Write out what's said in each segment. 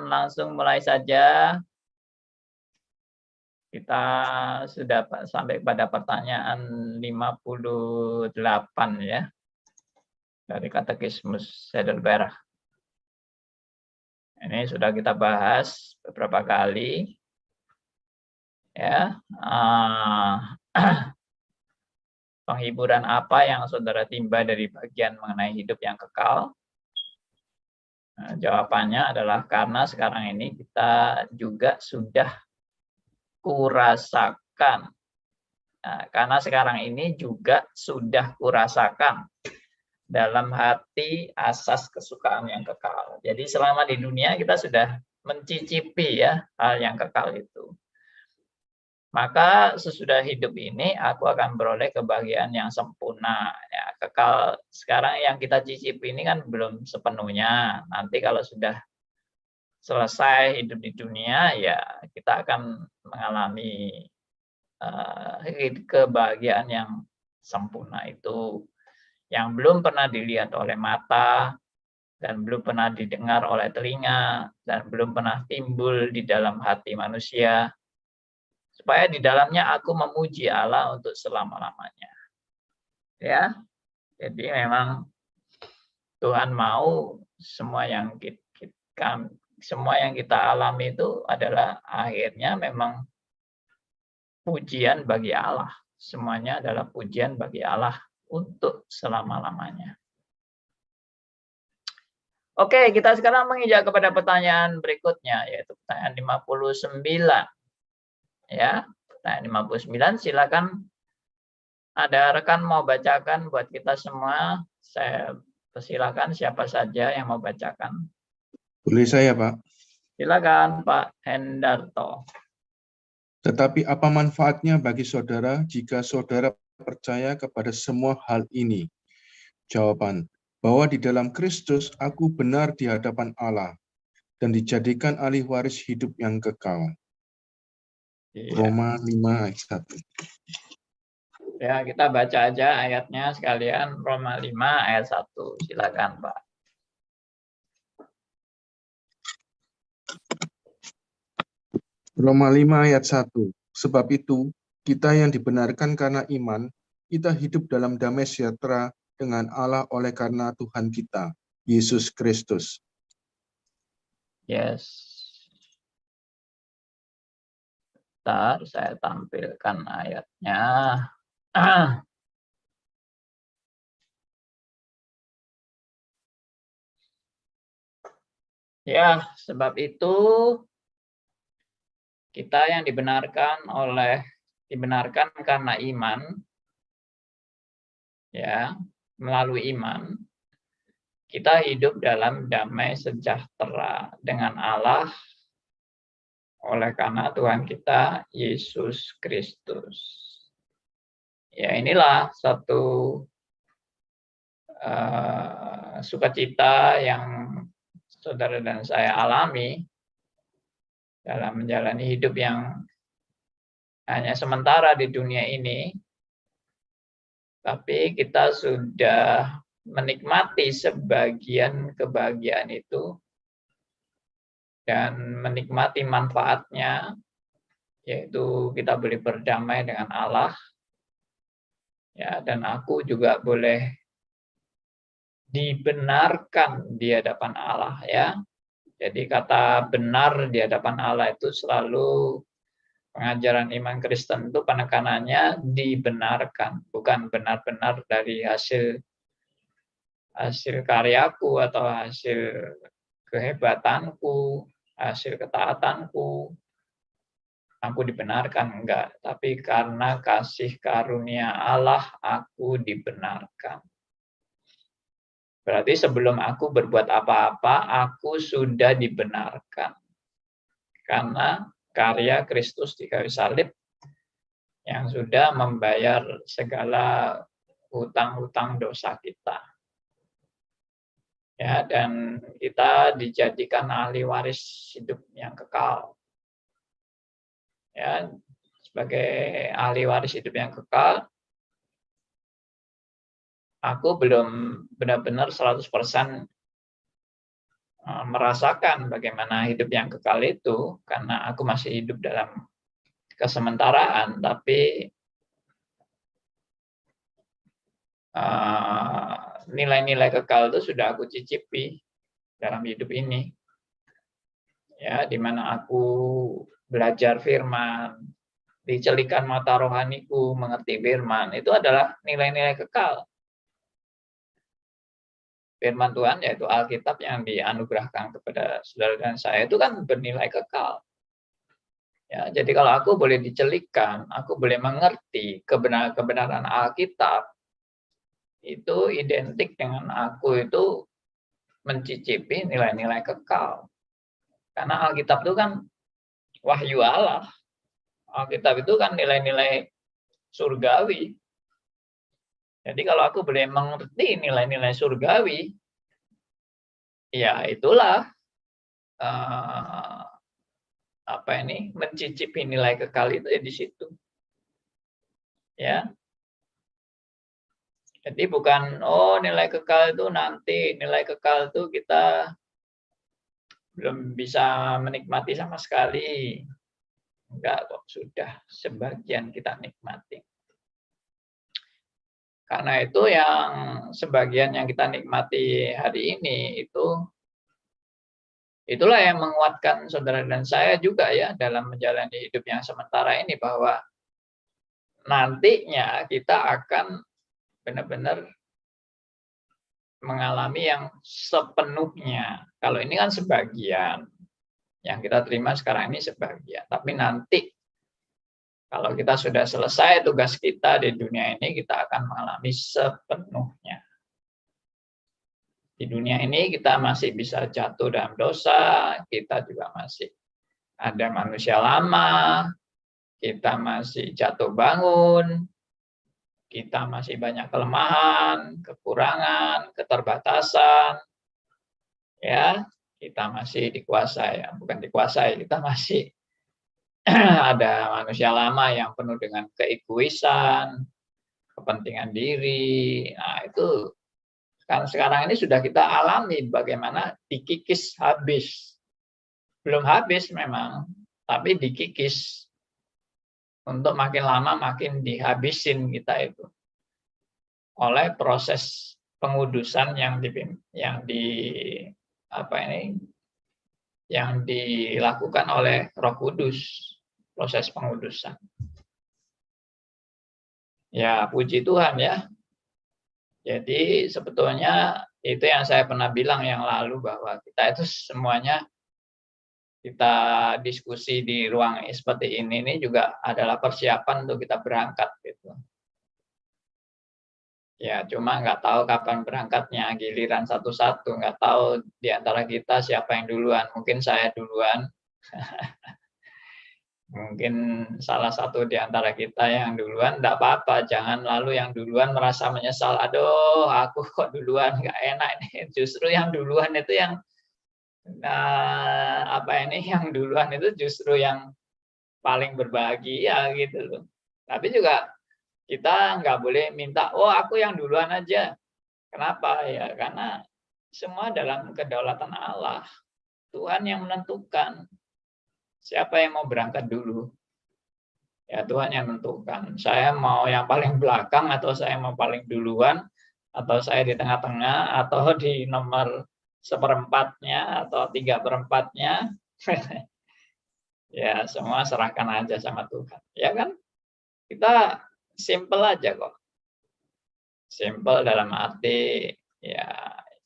langsung mulai saja. Kita sudah sampai pada pertanyaan 58 ya. Dari Katekismus Heidelberg. Ini sudah kita bahas beberapa kali. Ya. Penghiburan apa yang saudara timba dari bagian mengenai hidup yang kekal? Nah, jawabannya adalah karena sekarang ini kita juga sudah kurasakan. Nah, karena sekarang ini juga sudah kurasakan dalam hati asas kesukaan yang kekal. Jadi selama di dunia kita sudah mencicipi ya hal yang kekal itu. Maka sesudah hidup ini aku akan beroleh kebahagiaan yang sempurna. Ya, kekal sekarang yang kita cicipi ini kan belum sepenuhnya. Nanti kalau sudah selesai hidup di dunia, ya kita akan mengalami kebahagiaan yang sempurna itu. Yang belum pernah dilihat oleh mata, dan belum pernah didengar oleh telinga, dan belum pernah timbul di dalam hati manusia. Supaya di dalamnya aku memuji Allah untuk selama-lamanya. Ya, jadi memang Tuhan mau semua yang kita alami itu adalah akhirnya memang pujian bagi Allah. Semuanya adalah pujian bagi Allah untuk selama-lamanya. Oke, kita sekarang menginjak kepada pertanyaan berikutnya, yaitu pertanyaan 59. Ya, pertanyaan 59, silakan ada rekan mau bacakan buat kita semua. Saya persilakan siapa saja yang mau bacakan. Boleh saya, Pak? Silakan, Pak Hendarto. Tetapi apa manfaatnya bagi saudara jika saudara percaya kepada semua hal ini? Jawaban, bahwa di dalam Kristus aku benar di hadapan Allah dan dijadikan ahli waris hidup yang kekal. Iya. Roma 5 ayat 1. Ya, kita baca aja ayatnya sekalian. Roma 5 ayat 1. Silakan, Pak. Roma 5 ayat 1. Sebab itu, kita yang dibenarkan karena iman, kita hidup dalam damai sejahtera dengan Allah oleh karena Tuhan kita, Yesus Kristus. Yes. Bentar, saya tampilkan ayatnya. Ya, sebab itu kita yang dibenarkan karena iman, ya, melalui iman, kita hidup dalam damai sejahtera dengan Allah oleh karena Tuhan kita Yesus Kristus. Ya, inilah satu sukacita yang saudara dan saya alami dalam menjalani hidup yang hanya sementara di dunia ini, tapi kita sudah menikmati sebagian kebahagiaan itu dan menikmati manfaatnya, yaitu kita boleh berdamai dengan Allah, ya, dan aku juga boleh dibenarkan di hadapan Allah, ya. Jadi kata benar di hadapan Allah itu selalu pengajaran iman Kristen itu penekanannya dibenarkan, bukan benar-benar dari hasil karyaku atau hasil kehebatanku, hasil ketaatanku. Aku dibenarkan, enggak, tapi karena kasih karunia Allah aku dibenarkan. Berarti sebelum aku berbuat apa-apa, aku sudah dibenarkan. Karena karya Kristus di kayu salib yang sudah membayar segala hutang-hutang dosa kita. Ya, dan kita dijadikan ahli waris hidup yang kekal. Ya, sebagai ahli waris hidup yang kekal, aku belum benar-benar 100% merasakan bagaimana hidup yang kekal itu, karena aku masih hidup dalam kesementaraan, tapi nilai-nilai kekal itu sudah aku cicipi dalam hidup ini. Ya, di mana aku belajar firman, dicelikan mata rohaniku, mengerti firman, itu adalah nilai-nilai kekal. Firman Tuhan, yaitu Alkitab yang dianugerahkan kepada saudara dan saya, itu kan bernilai kekal. Ya, jadi kalau aku boleh dicelikan, aku boleh mengerti kebenaran Alkitab, itu identik dengan aku itu mencicipi nilai-nilai kekal. Karena Alkitab itu kan wahyu Allah. Alkitab itu kan nilai-nilai surgawi. Jadi kalau aku boleh mengerti nilai-nilai surgawi, ya itulah mencicipi nilai kekal itu ya di situ. Ya. Jadi bukan nilai kekal itu nanti, nilai kekal itu kita belum bisa menikmati sama sekali. Enggak kok, sudah sebagian kita nikmati. Karena itu yang sebagian yang kita nikmati hari ini itulah yang menguatkan saudara dan saya juga ya dalam menjalani hidup yang sementara ini, bahwa nantinya kita akan benar-benar mengalami yang sepenuhnya. Kalau ini kan sebagian, yang kita terima sekarang ini sebagian. Tapi nanti kalau kita sudah selesai tugas kita di dunia ini, kita akan mengalami sepenuhnya. Di dunia ini kita masih bisa jatuh dalam dosa, kita juga masih ada manusia lama, kita masih jatuh bangun, kita masih banyak kelemahan, kekurangan, keterbatasan, ya, kita masih dikuasai, bukan dikuasai, kita masih ada manusia lama yang penuh dengan keegoisan, kepentingan diri. Nah, itu kan sekarang ini sudah kita alami bagaimana dikikis habis. Belum habis memang, tapi dikikis. Untuk makin lama makin dihabisin kita itu oleh proses pengudusan yang dilakukan oleh Roh Kudus, proses pengudusan. Ya, puji Tuhan ya. Jadi sebetulnya itu yang saya pernah bilang yang lalu, bahwa kita itu semuanya, kita diskusi di ruang seperti ini juga adalah persiapan untuk kita berangkat gitu. Ya, cuma nggak tahu kapan berangkatnya, giliran satu-satu, nggak tahu di antara kita siapa yang duluan. Mungkin saya duluan, mungkin salah satu di antara kita yang duluan, enggak apa-apa, jangan lalu yang duluan merasa menyesal, aduh aku kok duluan, nggak enak nih. Justru yang duluan itu yang yang duluan itu justru yang paling berbahagia gitu loh. Tapi juga kita nggak boleh minta, aku yang duluan aja. Kenapa? Ya karena semua dalam kedaulatan Allah. Tuhan yang menentukan siapa yang mau berangkat dulu. Ya Tuhan yang menentukan. Saya mau yang paling belakang, atau saya mau paling duluan, atau saya di tengah-tengah, atau di nomor 1/4-nya, atau 3/4-nya. Ya semua serahkan aja sama Tuhan. Ya kan? Kita simple aja kok. Simple dalam arti ya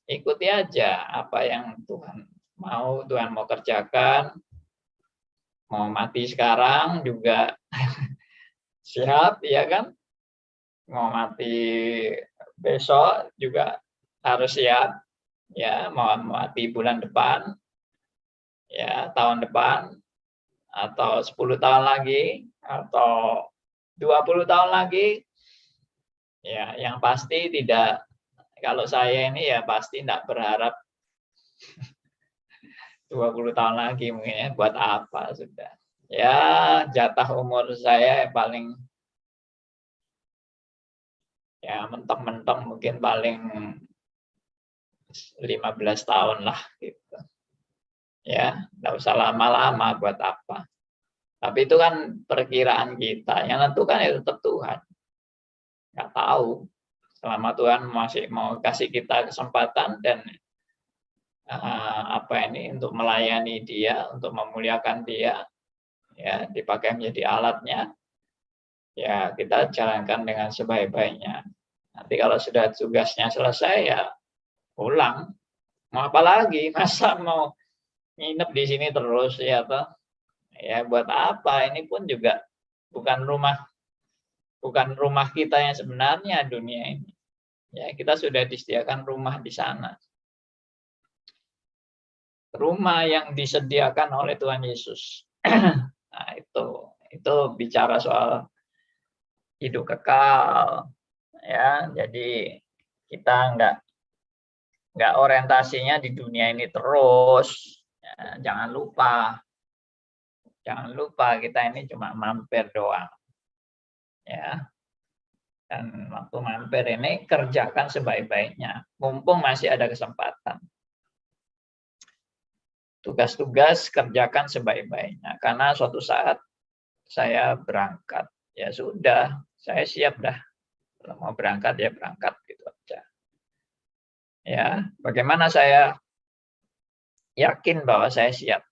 ikuti aja apa yang Tuhan mau kerjakan. Mau mati sekarang juga siap, ya kan? Mau mati besok juga harus siap, ya. Mau mati bulan depan, ya tahun depan, atau 10 tahun lagi, atau 20 tahun lagi, ya yang pasti tidak, kalau saya ini ya pasti tidak berharap 20 tahun lagi mungkin ya, buat apa sudah. Ya jatah umur saya paling ya mentok-mentok mungkin paling 15 tahun lah gitu. Ya, nggak usah lama-lama, buat apa? Tapi itu kan perkiraan kita, yang tentukan ya tetap Tuhan. Nggak tahu, selama Tuhan masih mau kasih kita kesempatan dan untuk melayani Dia, untuk memuliakan Dia, ya dipakai menjadi alatnya, ya kita jalankan dengan sebaik-baiknya. Nanti kalau sudah tugasnya selesai, ya pulang. Mau apa lagi? Masa mau nginep di sini terus, ya toh? Ya buat apa? Ini pun juga bukan rumah kita yang sebenarnya, dunia ini. Ya, kita sudah disediakan rumah di sana. Rumah yang disediakan oleh Tuhan Yesus. Nah, itu bicara soal hidup kekal, ya. Jadi kita nggak orientasinya di dunia ini terus. Ya, jangan lupa kita ini cuma mampir doang, ya. Dan waktu mampir ini kerjakan sebaik-baiknya, mumpung masih ada kesempatan. Tugas-tugas kerjakan sebaik-baiknya, karena suatu saat saya berangkat, ya sudah, saya siap dah. Kalau mau berangkat ya berangkat, gitu aja. Ya, bagaimana saya yakin bahwa saya siap?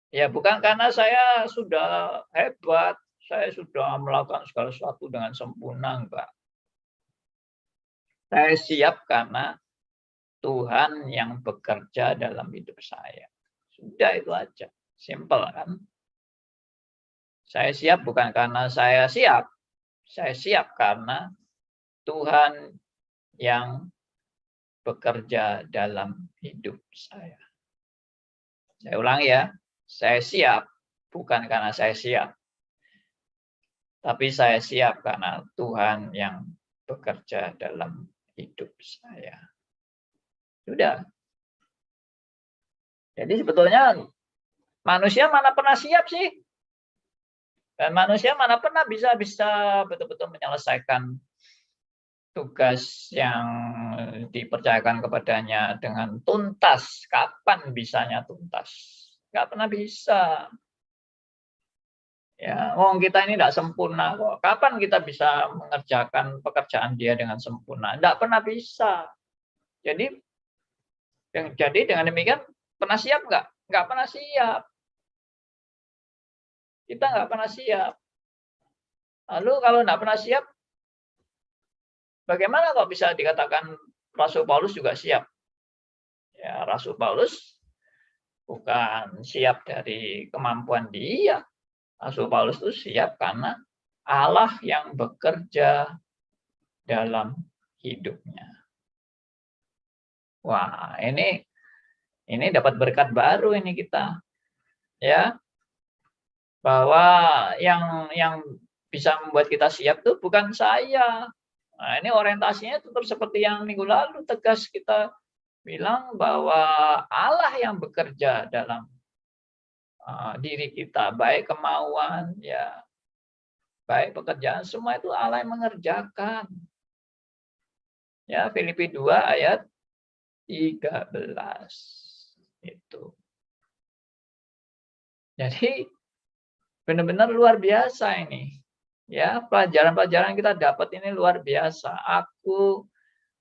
Ya bukan karena saya sudah hebat, saya sudah melakukan segala sesuatu dengan sempurna, enggak. Saya siap karena Tuhan yang bekerja dalam hidup saya. Sudah, itu aja. Simple kan? Saya siap bukan karena saya siap. Saya siap karena Tuhan yang bekerja dalam hidup saya. Saya ulangi ya. Saya siap bukan karena saya siap. Tapi saya siap karena Tuhan yang bekerja dalam hidup saya. Sudah. Jadi sebetulnya manusia mana pernah siap sih? Dan manusia mana pernah bisa betul-betul menyelesaikan tugas yang dipercayakan kepadanya dengan tuntas. Kapan bisanya tuntas? Nggak pernah bisa. Ya, kita ini tidak sempurna kok. Kapan kita bisa mengerjakan pekerjaan dia dengan sempurna? Tidak pernah bisa. Jadi dengan demikian, pernah siap nggak? Nggak pernah siap. Kita nggak pernah siap. Lalu kalau nggak pernah siap, bagaimana kok bisa dikatakan Rasul Paulus juga siap? Ya, Rasul Paulus bukan siap dari kemampuan dia. Rasul Paulus itu siap karena Allah yang bekerja dalam hidupnya. Wah, ini dapat berkat baru ini kita. Ya. Bahwa yang bisa membuat kita siap itu bukan saya. Nah, ini orientasinya tetap seperti yang minggu lalu, tegas kita bilang bahwa Allah yang bekerja dalam diri kita, baik kemauan, ya, baik pekerjaan, semua itu Allah yang mengerjakan. Ya, Filipi 2 ayat 13 itu. Jadi benar-benar luar biasa ini. Ya, pelajaran-pelajaran kita dapat ini luar biasa. Aku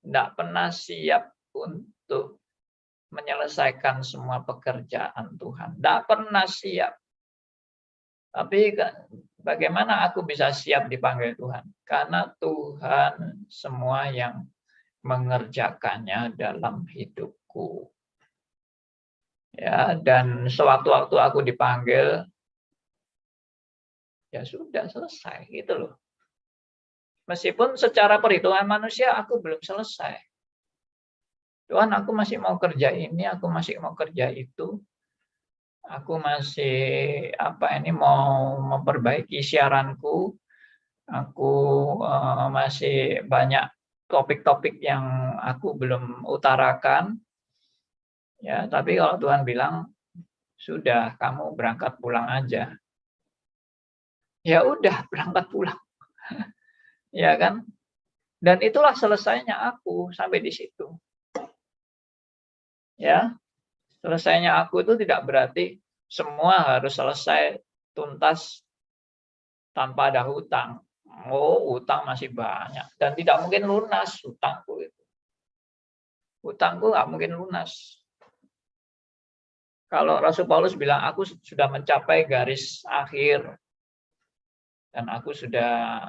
tidak pernah siap untuk menyelesaikan semua pekerjaan Tuhan. Tidak pernah siap. Tapi bagaimana aku bisa siap dipanggil Tuhan? Karena Tuhan semua yang mengerjakannya dalam hidupku. Ya, dan sewaktu-waktu aku dipanggil, ya sudah selesai gitu loh. Meskipun secara perhitungan manusia aku belum selesai. Tuhan, aku masih mau kerja ini, aku masih mau kerja itu. Aku masih mau memperbaiki siaranku. Aku masih banyak topik-topik yang aku belum utarakan. Ya, tapi kalau Tuhan bilang, sudah, kamu berangkat pulang aja. Ya udah, berangkat pulang. Ya kan? Dan itulah selesainya aku sampai di situ. Ya. Selesainya aku itu tidak berarti semua harus selesai tuntas tanpa ada hutang. Oh, hutang masih banyak dan tidak mungkin lunas hutangku itu. Hutangku nggak mungkin lunas. Kalau Rasul Paulus bilang aku sudah mencapai garis akhir dan aku sudah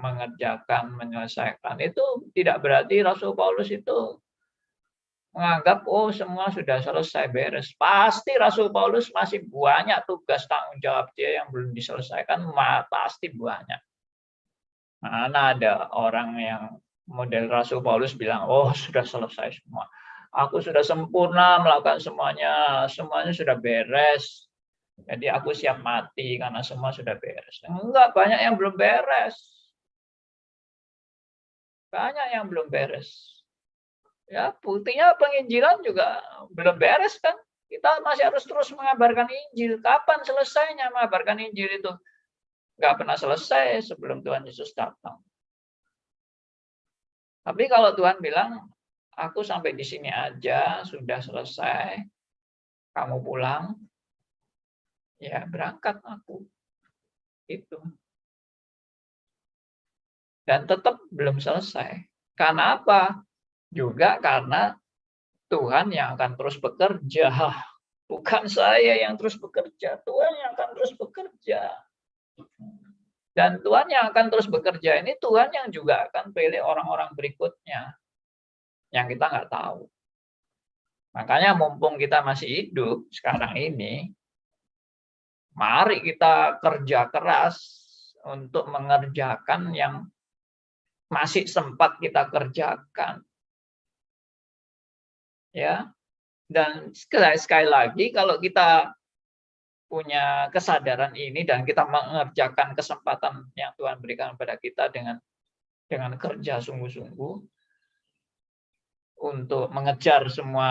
mengerjakan, menyelesaikan, itu tidak berarti Rasul Paulus itu menganggap oh semua sudah selesai beres. Pasti Rasul Paulus masih banyak tugas tanggung jawab dia yang belum diselesaikan, pasti banyak. Mana ada orang yang model Rasul Paulus bilang, oh sudah selesai semua. Aku sudah sempurna melakukan semuanya, semuanya sudah beres. Jadi aku siap mati karena semua sudah beres. Enggak, banyak yang belum beres. Banyak yang belum beres. Ya, buktinya penginjilan juga belum beres kan. Kita masih harus terus mengabarkan Injil. Kapan selesainya mengabarkan Injil itu? Enggak pernah selesai sebelum Tuhan Yesus datang. Tapi kalau Tuhan bilang, aku sampai di sini aja, sudah selesai, kamu pulang, ya berangkat aku. Itu. Dan tetap belum selesai. Karena apa? Juga karena Tuhan yang akan terus bekerja. Bukan saya yang terus bekerja, Tuhan yang akan terus bekerja. Dan Tuhan yang akan terus bekerja ini Tuhan yang juga akan pilih orang-orang berikutnya yang kita nggak tahu. Makanya mumpung kita masih hidup sekarang ini, mari kita kerja keras untuk mengerjakan yang masih sempat kita kerjakan. Ya. Dan sekali lagi kalau kita punya kesadaran ini dan kita mengerjakan kesempatan yang Tuhan berikan kepada kita dengan kerja sungguh-sungguh untuk mengejar semua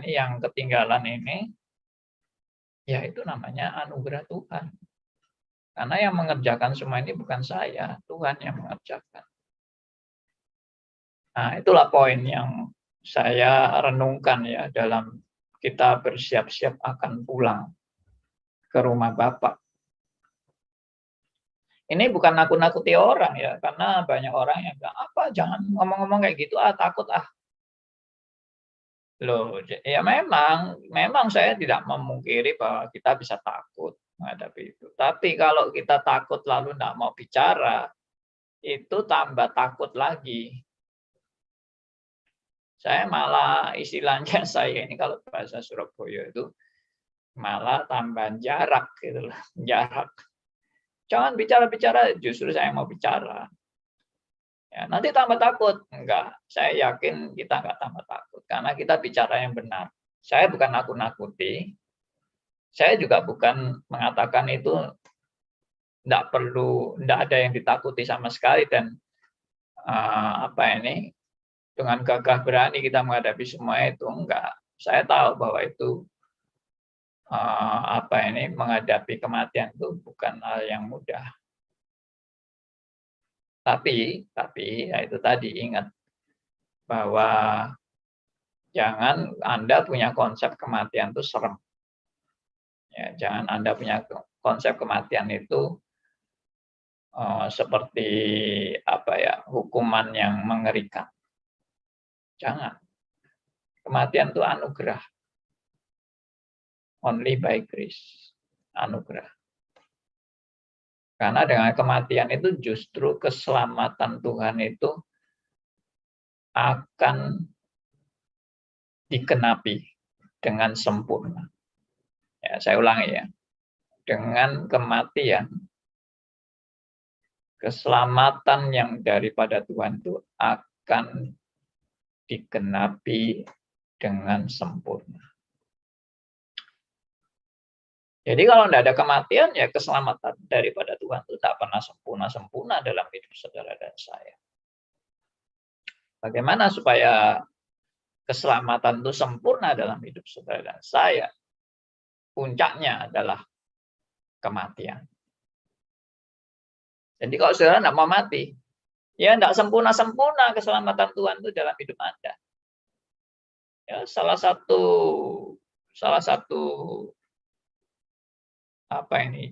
yang ketinggalan ini, ya itu namanya anugerah Tuhan. Karena yang mengerjakan semua ini bukan saya, Tuhan yang mengerjakan. Nah, itulah poin yang saya renungkan ya dalam kita bersiap-siap akan pulang ke rumah Bapa. Ini bukan nakut-nakuti orang ya, karena banyak orang yang bilang, apa jangan ngomong-ngomong kayak gitu, takut Loh, ya memang saya tidak memungkiri bahwa kita bisa takut menghadapi itu. Tapi kalau kita takut lalu tidak mau bicara, itu tambah takut lagi. Saya malah istilahnya saya ini kalau bahasa Surabaya itu malah tambah jarak gitu loh, jarak. Jangan bicara-bicara, justru saya mau bicara. Ya, nanti tambah takut. Enggak, saya yakin kita enggak tambah takut. Karena kita bicara yang benar. Saya bukan nakut-nakuti. Saya juga bukan mengatakan itu enggak ada yang ditakuti sama sekali. Dan dengan gagah berani kita menghadapi semua itu. Enggak. Saya tahu bahwa itu menghadapi kematian itu bukan hal yang mudah. Tapi ya itu tadi, ingat bahwa jangan Anda punya konsep kematian itu serem. Ya, jangan Anda punya konsep kematian itu seperti hukuman yang mengerikan. Jangan. Kematian itu anugerah. Only by grace. Anugerah. Karena dengan kematian itu justru keselamatan Tuhan itu akan dikenapi dengan sempurna. Ya, saya ulangi ya. Dengan kematian, keselamatan yang daripada Tuhan itu akan dikenapi dengan sempurna. Jadi kalau tidak ada kematian, ya keselamatan daripada Tuhan itu tak pernah sempurna-sempurna dalam hidup saudara dan saya. Bagaimana supaya keselamatan itu sempurna dalam hidup saudara dan saya? Puncaknya adalah kematian. Jadi kalau saudara tidak mau mati, ya tidak sempurna-sempurna keselamatan Tuhan itu dalam hidup Anda. Ya, salah satu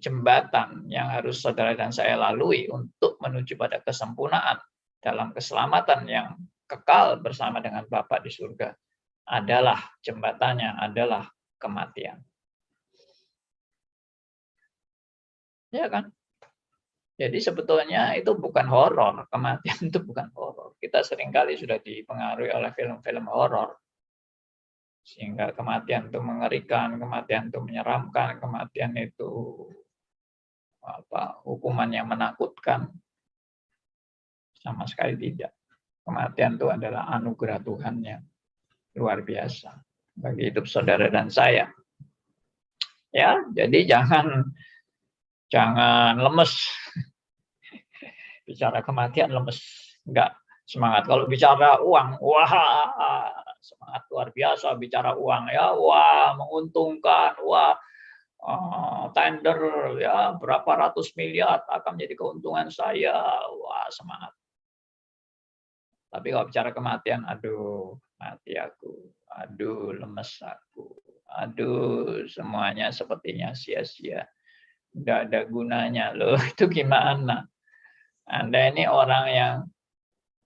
jembatan yang harus saudara dan saya lalui untuk menuju pada kesempurnaan dalam keselamatan yang kekal bersama dengan Bapa di surga adalah jembatannya adalah kematian. Ya kan? Jadi sebetulnya itu bukan horor, kematian itu bukan horor. Kita seringkali sudah dipengaruhi oleh film-film horor. Sehingga kematian itu mengerikan, kematian itu menyeramkan, kematian itu hukuman yang menakutkan. Sama sekali tidak. Kematian itu adalah anugerah Tuhan yang luar biasa bagi hidup saudara dan saya. Ya, jadi jangan lemes. Bicara kematian lemes, enggak semangat. Kalau bicara uang, wah semangat luar biasa bicara uang ya, wah menguntungkan, wah tender ya berapa ratus miliar akan menjadi keuntungan saya, wah semangat. Tapi kalau bicara kematian, aduh mati aku, aduh lemes aku, aduh semuanya sepertinya sia-sia, nggak ada gunanya loh. Itu gimana? Anda ini orang yang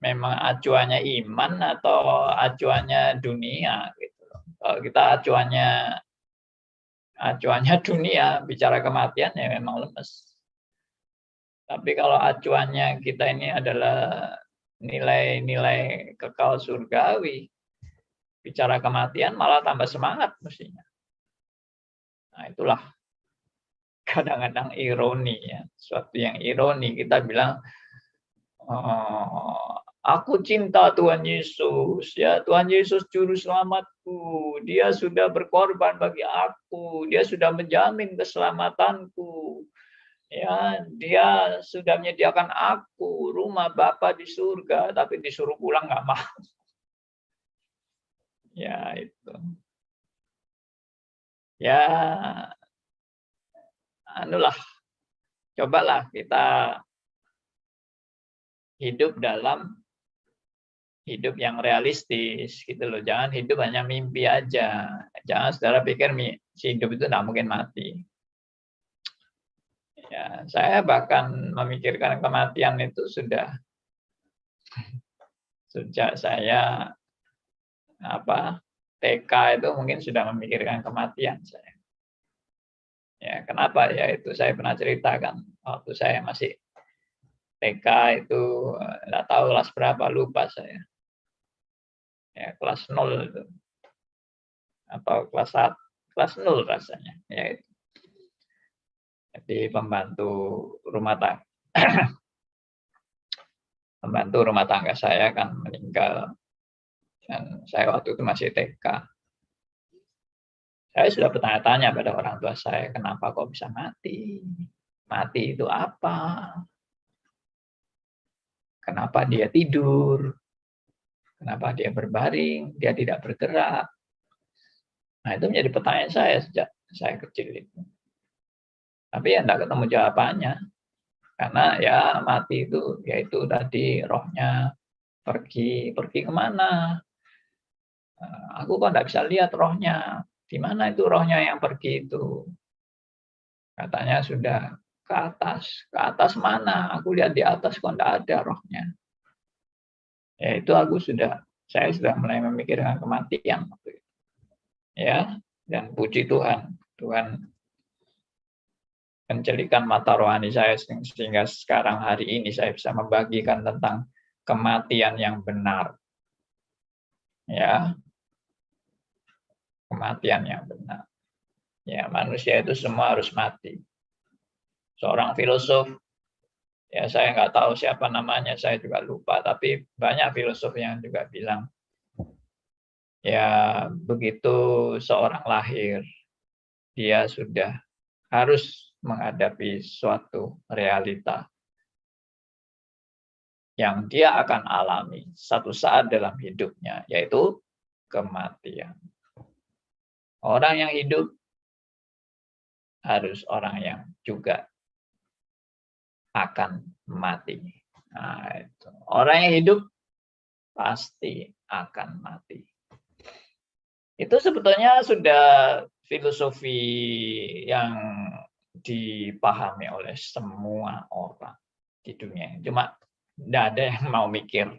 memang acuannya iman atau acuannya dunia gitu loh. Kalau kita acuannya dunia, bicara kematian ya memang lemes. Tapi kalau acuannya kita ini adalah nilai-nilai kekal surgawi, bicara kematian malah tambah semangat mestinya. Nah, itulah kadang-kadang ironi ya, suatu yang ironi kita bilang aku cinta Tuhan Yesus, ya Tuhan Yesus juru selamatku, Dia sudah berkorban bagi aku, Dia sudah menjamin keselamatanku, ya Dia sudah menyediakan aku rumah Bapa di surga, tapi disuruh pulang nggak mau. Ya itu, ya anulah, cobalah kita hidup dalam hidup yang realistis gitu loh. Jangan hidup hanya mimpi aja. Jangan saudara pikir hidup itu tidak mungkin mati. Ya, saya bahkan memikirkan kematian itu sejak saya TK itu mungkin sudah memikirkan kematian saya. Ya, kenapa? Ya itu saya pernah ceritakan waktu saya masih TK itu nggak tahu kelas berapa, lupa saya. Ya, kelas 0 itu. Atau kelas 1, kelas 0 rasanya. Ya, itu. Jadi pembantu rumah tangga saya kan meninggal. Dan saya waktu itu masih TK. Saya sudah bertanya-tanya pada orang tua saya, kenapa kok bisa mati? Mati itu apa? Kenapa dia tidur? Kenapa dia berbaring? Dia tidak bergerak? Nah, itu menjadi pertanyaan saya sejak saya kecil itu. Tapi ya enggak ketemu jawabannya. Karena ya mati itu, yaitu tadi rohnya pergi kemana? Aku kok enggak bisa lihat rohnya. Di mana itu rohnya yang pergi itu? Katanya sudah ke atas. Ke atas mana? Aku lihat di atas kok enggak ada rohnya. Ya itu saya sudah mulai memikirkan kematian. Ya, dan puji Tuhan. Tuhan mencelikan mata rohani saya sehingga sekarang hari ini saya bisa membagikan tentang kematian yang benar. Ya, kematian yang benar. Ya, manusia itu semua harus mati. Seorang filosof, ya saya nggak tahu siapa namanya, saya juga lupa, tapi banyak filosof yang juga bilang, ya begitu seorang lahir, dia sudah harus menghadapi suatu realita yang dia akan alami satu saat dalam hidupnya, yaitu kematian. Orang yang hidup harus orang yang juga akan mati. Nah, itu. Orang yang hidup pasti akan mati. Itu sebetulnya sudah filosofi yang dipahami oleh semua orang di dunia. Cuma tidak ada yang mau mikir.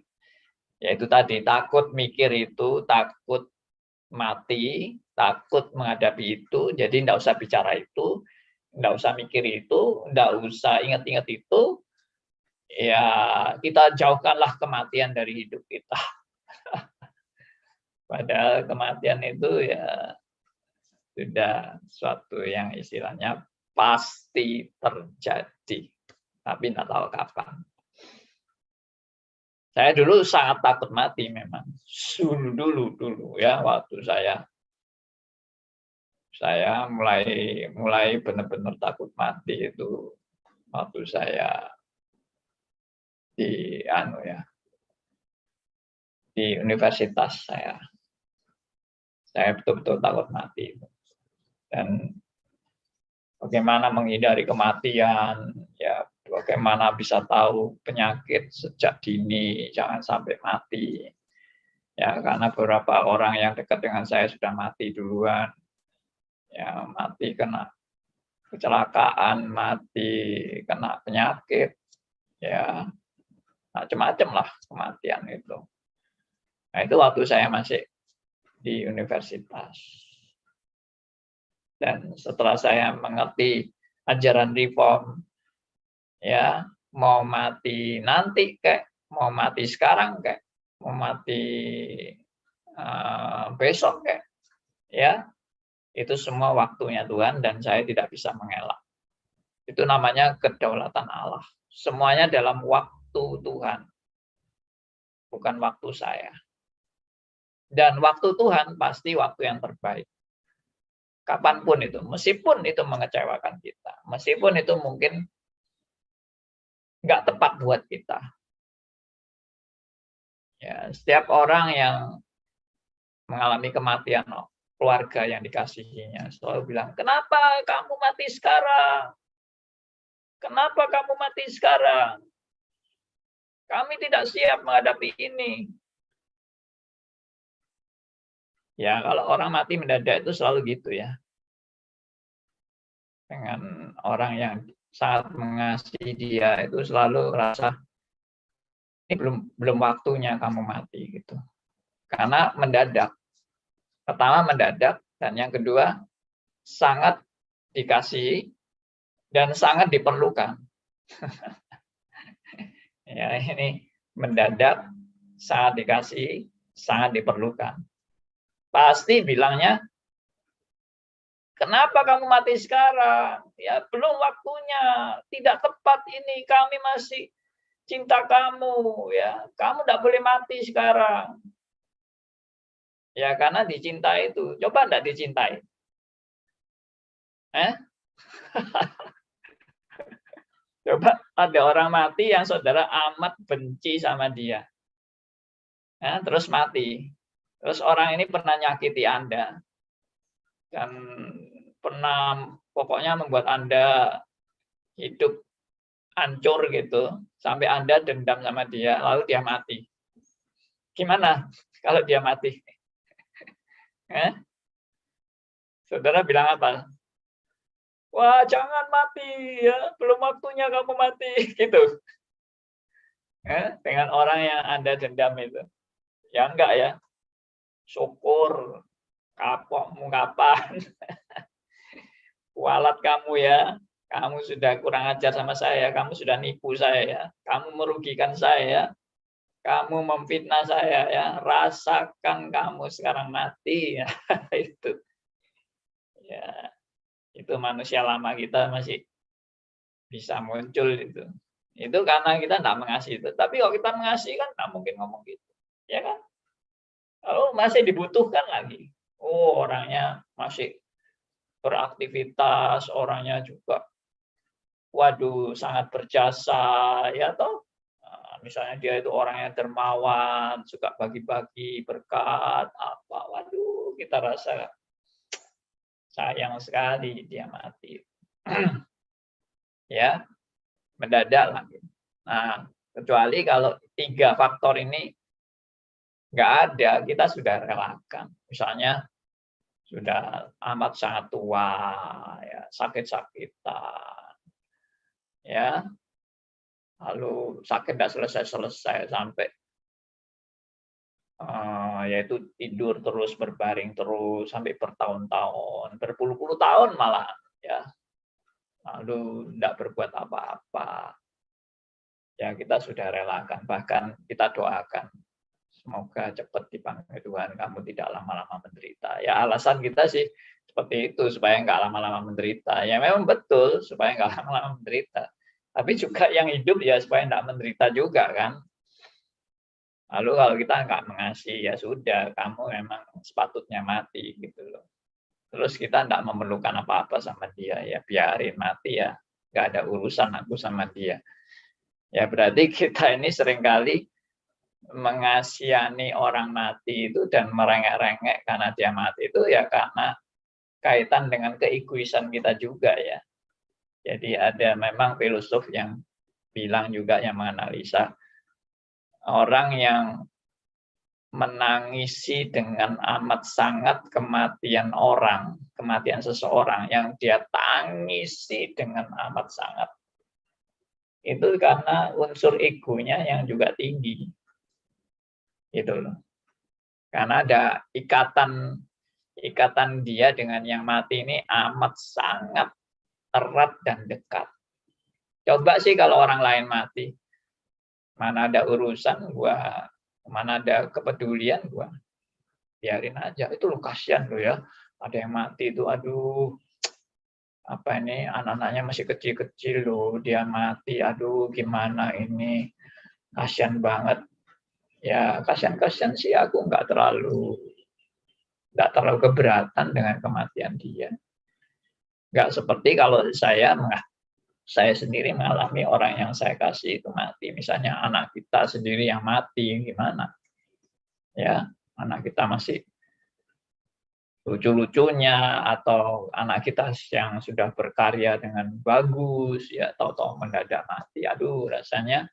Yaitu tadi, takut mikir itu, takut mati, takut menghadapi itu, jadi tidak usah bicara itu, tidak usah mikir itu, tidak usah ingat-ingat itu, ya kita jauhkanlah kematian dari hidup kita. Padahal kematian itu ya sudah suatu yang istilahnya pasti terjadi, tapi tidak tahu kapan. Saya dulu sangat takut mati memang. Dulu ya, waktu saya mulai benar-benar takut mati itu waktu saya di di universitas saya betul-betul takut mati. Dan bagaimana menghindari kematian, ya bagaimana bisa tahu penyakit sejak dini, jangan sampai mati. Ya, karena beberapa orang yang dekat dengan saya sudah mati duluan. Ya, mati kena kecelakaan, mati kena penyakit, ya macam-macam lah kematian itu. Nah, itu waktu saya masih di universitas. Dan setelah saya mengerti ajaran reform, ya mau mati nanti kayak, mau mati sekarang kayak, mau mati besok kayak, ya itu semua waktunya Tuhan dan saya tidak bisa mengelak. Itu namanya kedaulatan Allah. Semuanya dalam waktu Tuhan, bukan waktu saya. Dan waktu Tuhan pasti waktu yang terbaik. Kapanpun itu, meskipun itu mengecewakan kita, meskipun itu mungkin nggak tepat buat kita. Ya, setiap orang yang mengalami kematian keluarga yang dikasihinya selalu bilang, kenapa kamu mati sekarang? Kenapa kamu mati sekarang? Kami tidak siap menghadapi ini. Ya, kalau orang mati mendadak itu selalu gitu ya. Dengan orang yang sangat mengasihi dia itu selalu rasa ini belum waktunya kamu mati gitu. Karena mendadak. Pertama mendadak dan yang kedua sangat dikasihi dan sangat diperlukan. Ya, ini mendadak, sangat dikasihi, sangat diperlukan. Pasti bilangnya, kenapa kamu mati sekarang? Ya belum waktunya, tidak tepat ini, kami masih cinta kamu, ya kamu tidak boleh mati sekarang. Ya karena dicintai itu, coba tidak dicintai. Coba ada orang mati yang saudara amat benci sama dia, ya, terus mati. Terus orang ini pernah nyakiti Anda dan pernah pokoknya membuat Anda hidup hancur gitu, sampai Anda dendam sama dia, lalu dia mati. Gimana kalau dia mati? Saudara bilang apa? Wah, jangan mati ya, belum waktunya kamu mati gitu. Dengan orang yang Anda dendam itu. Ya enggak ya. Syukur, kapokmu kapan. Kualat kamu ya. Kamu sudah kurang ajar sama saya, kamu sudah nipu saya ya. Kamu merugikan saya. Kamu memfitnah saya ya. Rasakan kamu sekarang mati ya. Itu. Ya, itu manusia lama kita masih bisa muncul itu. Itu karena kita tidak mengasihi itu. Tapi kalau kita mengasihi kan tidak mungkin ngomong gitu. Ya kan? Kalau masih dibutuhkan lagi. Oh, orangnya masih beraktivitas, orangnya juga waduh sangat berjasa ya toh. Misalnya dia itu orangnya dermawan, suka bagi-bagi berkat apa. Waduh, kita rasa sayang sekali dia mati. Ya, mendadak lagi. Nah, kecuali kalau 3 faktor ini nggak ada, kita sudah relakan. Misalnya sudah amat sangat tua, ya, sakit-sakitan, ya, lalu sakit tidak selesai-selesai sampai yaitu tidur terus, berbaring terus sampai bertahun-tahun, berpuluh-puluh tahun malah, ya, lalu tidak berbuat apa-apa. Ya kita sudah relakan, bahkan kita doakan semoga cepat dipanggil Tuhan, kamu tidak lama-lama menderita. Ya alasan kita sih seperti itu, supaya nggak lama-lama menderita. Ya memang betul, supaya nggak lama-lama menderita. Tapi juga yang hidup ya supaya nggak menderita juga kan. Lalu kalau kita nggak mengasihi, ya sudah, kamu memang sepatutnya mati gitu loh. Terus kita nggak memerlukan apa-apa sama dia, ya biarin mati ya, nggak ada urusan aku sama dia. Ya berarti kita ini seringkali mengasihani orang mati itu dan merengek-rengek karena dia mati itu ya karena kaitan dengan keegoisan kita juga ya. Jadi ada memang filosof yang bilang juga, yang menganalisa orang yang menangisi dengan amat sangat kematian orang, kematian seseorang yang dia tangisi dengan amat sangat, itu karena unsur egonya yang juga tinggi. Gitu loh. Karena ada ikatan dia dengan yang mati ini amat sangat erat dan dekat. Coba sih kalau orang lain mati, mana ada urusan gua, mana ada kepedulian gua, biarin aja. Itu lo kasihan lo ya, ada yang mati itu, aduh, apa ini anak-anaknya masih kecil-kecil loh, dia mati, aduh gimana ini, kasihan banget. Ya kasihan-kasihan sih, aku nggak terlalu keberatan dengan kematian dia. Nggak seperti kalau saya sendiri mengalami orang yang saya kasih itu mati. Misalnya anak kita sendiri yang mati, gimana? Ya, anak kita masih lucu-lucunya, atau anak kita yang sudah berkarya dengan bagus, ya tahu-tahu mendadak mati. Aduh, rasanya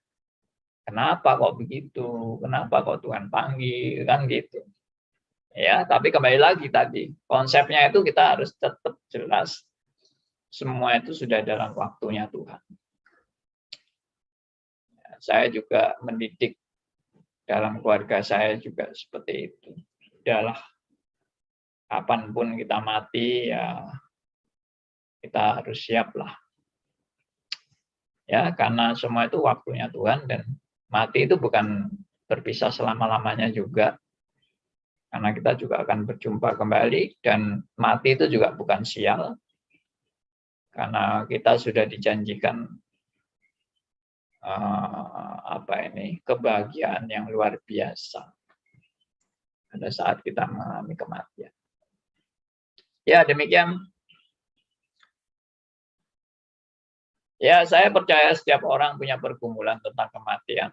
kenapa kok begitu? Kenapa kok Tuhan panggil? Kan gitu. Ya, tapi kembali lagi tadi, konsepnya itu kita harus tetap jelas. Semua itu sudah dalam waktunya Tuhan. Saya juga mendidik dalam keluarga saya juga seperti itu. Udahlah, kapanpun kita mati, ya kita harus siap lah. Ya, karena semua itu waktunya Tuhan, dan mati itu bukan berpisah selama-lamanya juga. Karena kita juga akan berjumpa kembali, dan mati itu juga bukan sial. Karena kita sudah dijanjikan kebahagiaan yang luar biasa pada saat kita mengalami kematian. Ya, demikian. Ya, saya percaya setiap orang punya pergumulan tentang kematian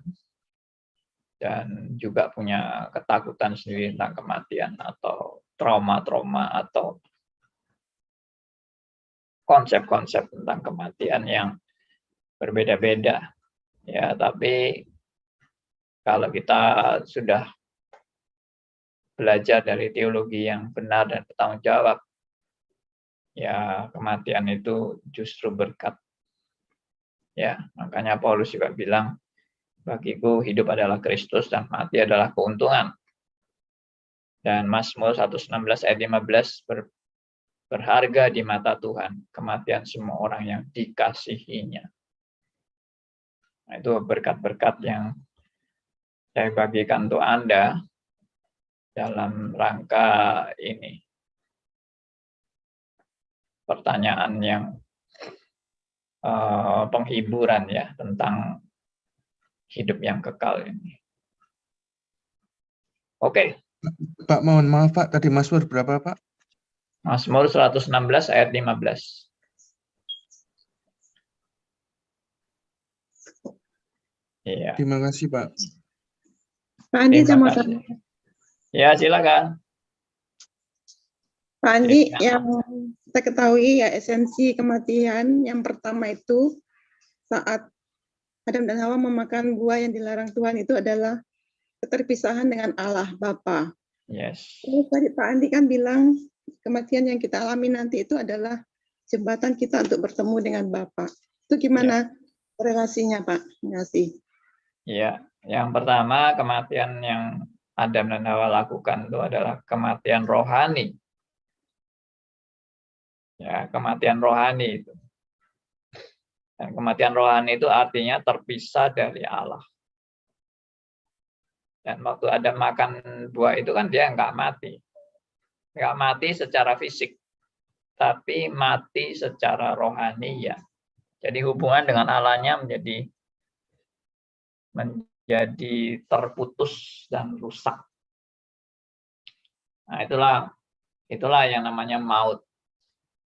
dan juga punya ketakutan sendiri tentang kematian, atau trauma-trauma, atau konsep-konsep tentang kematian yang berbeda-beda. Ya, tapi kalau kita sudah belajar dari teologi yang benar dan bertanggung jawab, ya kematian itu justru berkat. Ya, makanya Paulus juga bilang, bagiku hidup adalah Kristus dan mati adalah keuntungan. Dan Mazmur 116 ayat 15 berharga di mata Tuhan kematian semua orang yang dikasihinya. Nah, itu berkat-berkat yang saya bagikan untuk Anda dalam rangka ini. Pertanyaan yang penghiburan ya tentang hidup yang kekal ini. Oke. Pak, mohon maaf Pak, tadi Mazmur berapa Pak? Mazmur 116 ayat 15. Iya. Terima kasih Pak. Pak Andi, Terima kasih. Ya, silakan. Pak Andi, yang kita ketahui ya esensi kematian yang pertama itu saat Adam dan Hawa memakan buah yang dilarang Tuhan itu adalah keterpisahan dengan Allah Bapa. Yes. Terus tadi Pak Andi kan bilang kematian yang kita alami nanti itu adalah jembatan kita untuk bertemu dengan Bapa. Itu gimana relasinya, Pak? Terima kasih. Ya, yang pertama kematian yang Adam dan Hawa lakukan itu adalah kematian rohani. Ya, kematian rohani itu. Dan kematian rohani itu artinya terpisah dari Allah. Dan waktu Adam makan buah itu kan dia nggak mati. Nggak mati secara fisik, tapi mati secara rohani ya. Jadi hubungan dengan Allahnya menjadi terputus dan rusak. Nah, itulah yang namanya maut.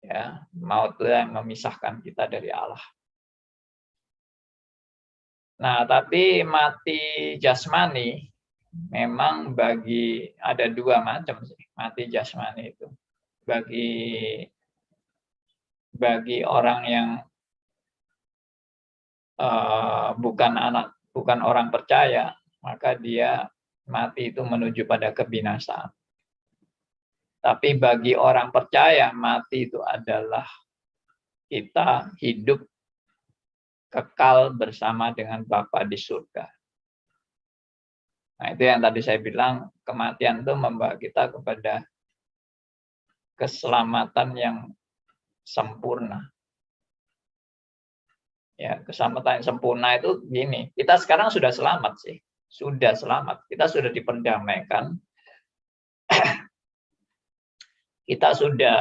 Ya, maut itu yang memisahkan kita dari Allah. Nah, tapi mati jasmani memang ada dua macam sih mati jasmani itu. Bagi orang yang bukan orang percaya, maka dia mati itu menuju pada kebinasaan. Tapi bagi orang percaya, mati itu adalah kita hidup kekal bersama dengan Bapa di surga. Nah, itu yang tadi saya bilang, kematian itu membawa kita kepada keselamatan yang sempurna. Ya, keselamatan yang sempurna itu gini, kita sekarang sudah selamat sih. Sudah selamat, kita sudah diperdamaikan. Kita sudah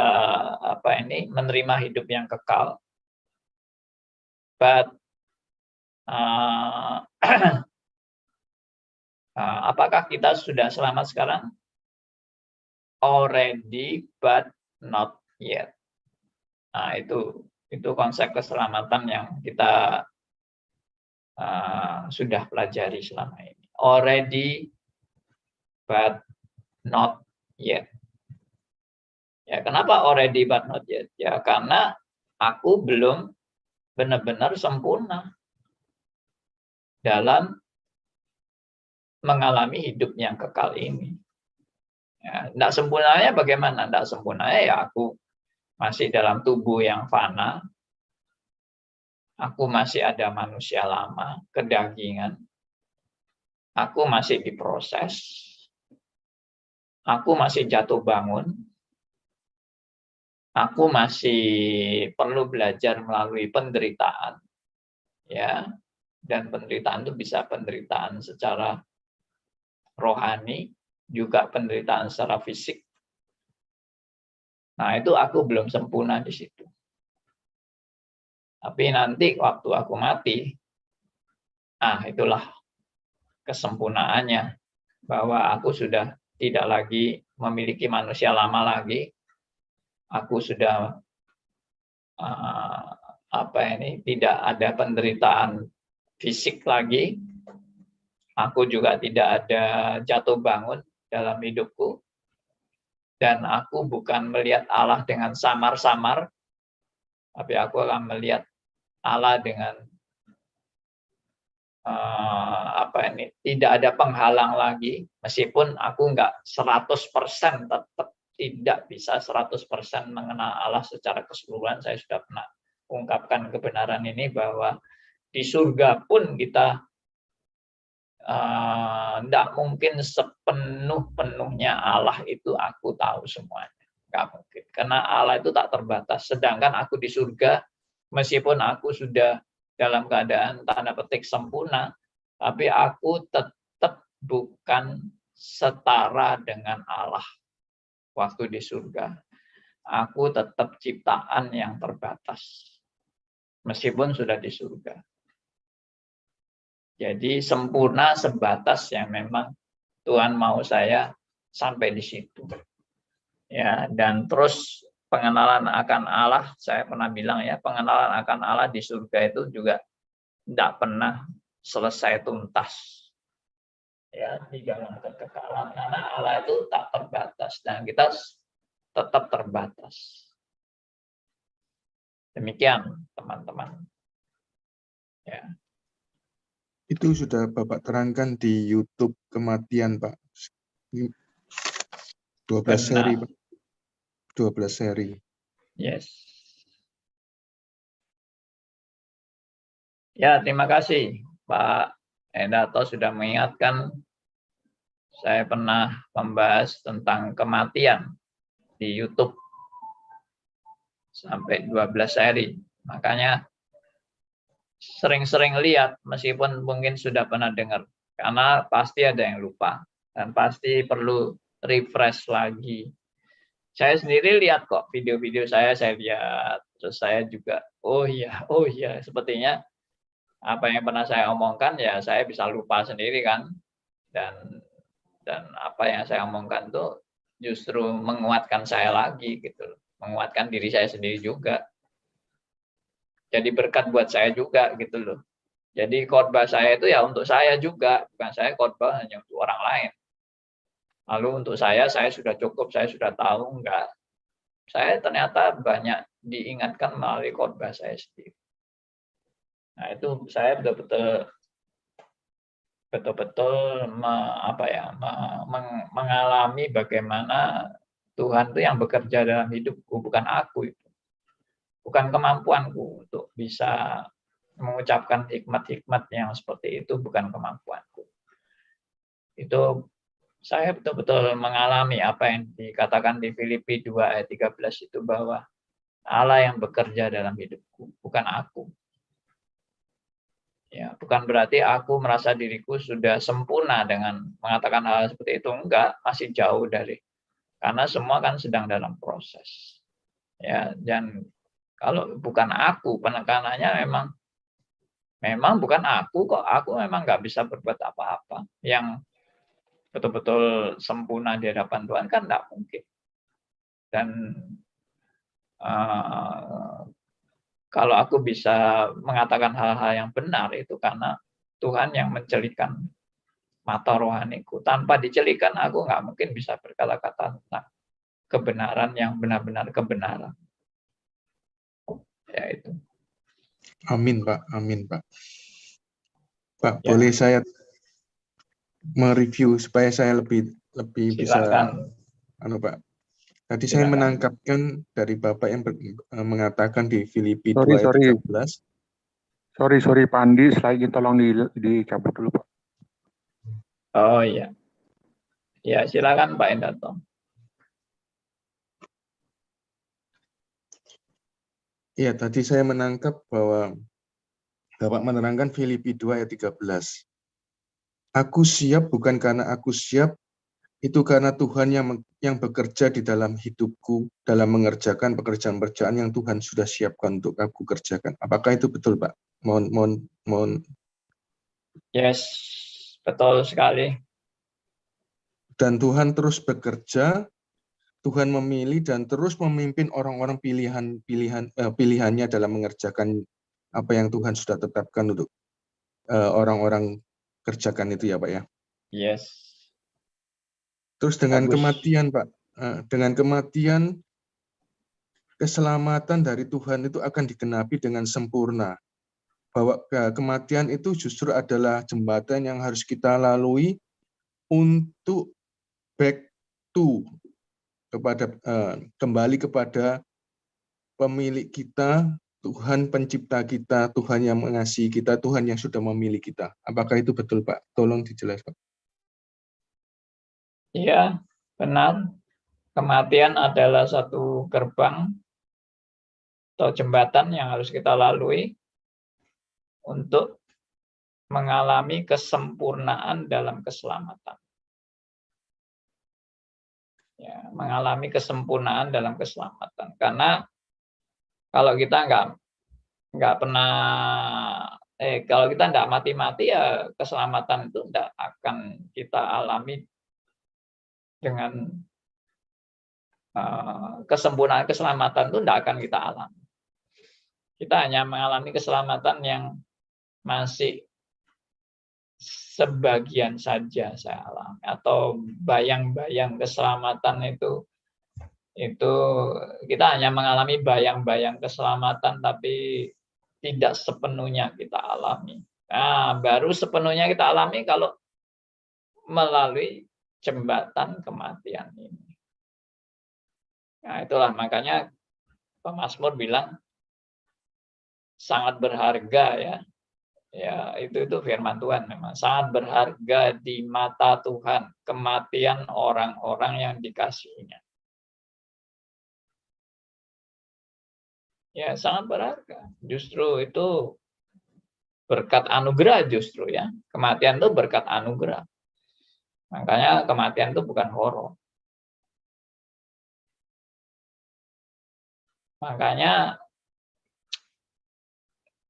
menerima hidup yang kekal. But apakah kita sudah selamat sekarang? Already, but not yet. Nah, itu konsep keselamatan yang kita sudah pelajari selama ini. Already, but not yet. Ya, kenapa already but not yet? Ya, karena aku belum benar-benar sempurna dalam mengalami hidup yang kekal ini. Ya, tidak sempurnanya bagaimana? Tidak sempurnanya ya aku masih dalam tubuh yang fana. Aku masih ada manusia lama, kedagingan. Aku masih diproses. Aku masih jatuh bangun. Aku masih perlu belajar melalui penderitaan. Ya. Dan penderitaan itu bisa penderitaan secara rohani, juga penderitaan secara fisik. Nah, itu aku belum sempurna di situ. Tapi nanti waktu aku mati, itulah kesempurnaannya. Bahwa aku sudah tidak lagi memiliki manusia lama lagi. Aku sudah tidak ada penderitaan fisik lagi. Aku juga tidak ada jatuh bangun dalam hidupku. Dan aku bukan melihat Allah dengan samar-samar, tapi aku akan melihat Allah dengan tidak ada penghalang lagi, meskipun aku nggak 100% tetap tidak bisa 100% mengenal Allah secara keseluruhan. Saya sudah pernah ungkapkan kebenaran ini bahwa di surga pun kita tidak mungkin sepenuh-penuhnya Allah itu aku tahu semuanya. Nggak mungkin. Karena Allah itu tak terbatas. Sedangkan aku di surga, meskipun aku sudah dalam keadaan tanda petik sempurna, tapi aku tetap bukan setara dengan Allah. Waktu di surga, aku tetap ciptaan yang terbatas, meskipun sudah di surga. Jadi sempurna sebatas yang memang Tuhan mau saya sampai di situ. Ya, dan terus pengenalan akan Allah, saya pernah bilang ya, pengenalan akan Allah di surga itu juga tidak pernah selesai tuntas. Ya, di dalam kekekalan, karena Allah itu tak terbatas dan kita tetap terbatas. Demikian, teman-teman. Ya. Itu sudah Bapak terangkan di YouTube kematian, Pak. 12 seri, Pak. 12 seri. Yes. Ya, terima kasih Pak Endato sudah mengingatkan. Saya pernah membahas tentang kematian di YouTube sampai 12 seri. Makanya sering-sering lihat meskipun mungkin sudah pernah dengar. Karena pasti ada yang lupa dan pasti perlu refresh lagi. Saya sendiri lihat kok video-video saya lihat, terus saya juga oh iya sepertinya apa yang pernah saya omongkan ya saya bisa lupa sendiri kan, dan apa yang saya omongkan tuh justru menguatkan saya lagi gitu, menguatkan diri saya sendiri juga, jadi berkat buat saya juga gitu loh. Jadi khotbah saya itu ya untuk saya juga, bukan saya khotbah hanya untuk orang lain. Lalu untuk saya sudah cukup, saya sudah tahu, enggak. Saya ternyata banyak diingatkan melalui khotbah saya sendiri. Nah, itu saya betul-betul mengalami bagaimana Tuhan itu yang bekerja dalam hidupku, bukan aku itu. Bukan kemampuanku untuk bisa mengucapkan hikmat-hikmat yang seperti itu, bukan kemampuanku. Itu saya betul-betul mengalami apa yang dikatakan di Filipi 2 ayat 13 itu, bahwa Allah yang bekerja dalam hidupku, bukan aku. Ya, bukan berarti aku merasa diriku sudah sempurna dengan mengatakan hal seperti itu, enggak, masih jauh dari. Karena semua kan sedang dalam proses. Ya, dan kalau bukan aku, penekanannya memang bukan aku kok, aku memang nggak bisa berbuat apa-apa. Yang betul-betul sempurna di hadapan Tuhan kan enggak mungkin. Dan kalau aku bisa mengatakan hal-hal yang benar itu karena Tuhan yang mencelikan mata rohaniku. Tanpa dicelikan aku nggak mungkin bisa berkata-kata tentang kebenaran yang benar-benar kebenaran. Ya itu. Amin, Pak. Amin, Pak. Pak, Ya. boleh saya mereview supaya saya lebih Silakan. bisa Pak. Tadi saya menangkapkan dari Bapak yang mengatakan di Filipi 2 ayat 13. Sorry Pak Andi, slide tolong dicabut dulu Pak. Oh iya. Ya, silakan Pak Endato. Iya, tadi saya menangkap bahwa Bapak menerangkan Filipi 2 ayat 13. Aku siap bukan karena aku siap, itu karena Tuhan yang bekerja di dalam hidupku dalam mengerjakan pekerjaan-pekerjaan yang Tuhan sudah siapkan untuk aku kerjakan. Apakah itu betul, Pak? Mohon. Yes, betul sekali. Dan Tuhan terus bekerja, Tuhan memilih dan terus memimpin orang-orang pilihannya dalam mengerjakan apa yang Tuhan sudah tetapkan untuk orang-orang kerjakan itu ya Pak ya. Yes. Terus dengan Bagus. kematian Pak, dengan kematian keselamatan dari Tuhan itu akan digenapi dengan sempurna. Bahwa kematian itu justru adalah jembatan yang harus kita lalui untuk back to kembali kepada pemilik kita, Tuhan pencipta kita, Tuhan yang mengasihi kita, Tuhan yang sudah memilih kita. Apakah itu betul, Pak? Tolong dijelaskan. Iya, benar. Kematian adalah satu gerbang atau jembatan yang harus kita lalui untuk mengalami kesempurnaan dalam keselamatan. Ya, mengalami kesempurnaan dalam keselamatan. Karena kalau kita nggak pernah kalau kita nggak mati-mati ya keselamatan itu nggak akan kita alami dengan kesempurnaan. Keselamatan itu nggak akan kita alami. Kita hanya mengalami keselamatan yang masih sebagian saja saya alami, atau bayang-bayang keselamatan itu kita hanya mengalami bayang-bayang keselamatan tapi tidak sepenuhnya kita alami. Nah, baru sepenuhnya kita alami kalau melalui jembatan kematian ini. Nah, itulah makanya pemazmur bilang sangat berharga ya. Ya, itu firman Tuhan memang sangat berharga di mata Tuhan kematian orang-orang yang dikasihinya. Ya, sangat berharga. Justru itu berkat anugerah justru ya. Kematian itu berkat anugerah. Makanya kematian itu bukan horor. Makanya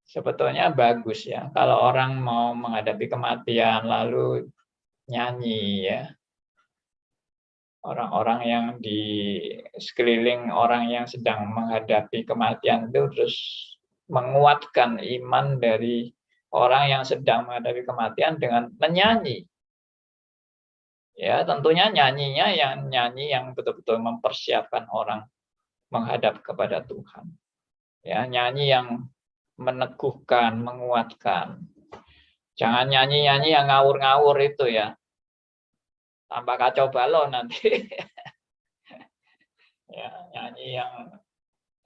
sebetulnya bagus ya kalau orang mau menghadapi kematian lalu nyanyi ya. Orang-orang yang di sekeliling orang yang sedang menghadapi kematian itu terus menguatkan iman dari orang yang sedang menghadapi kematian dengan menyanyi. Ya, tentunya nyanyi yang betul-betul mempersiapkan orang menghadap kepada Tuhan. Ya, nyanyi yang meneguhkan, menguatkan. Jangan nyanyi-nyanyi yang ngawur-ngawur itu ya. Tambah kacau balau nanti. Ya, nyanyi yang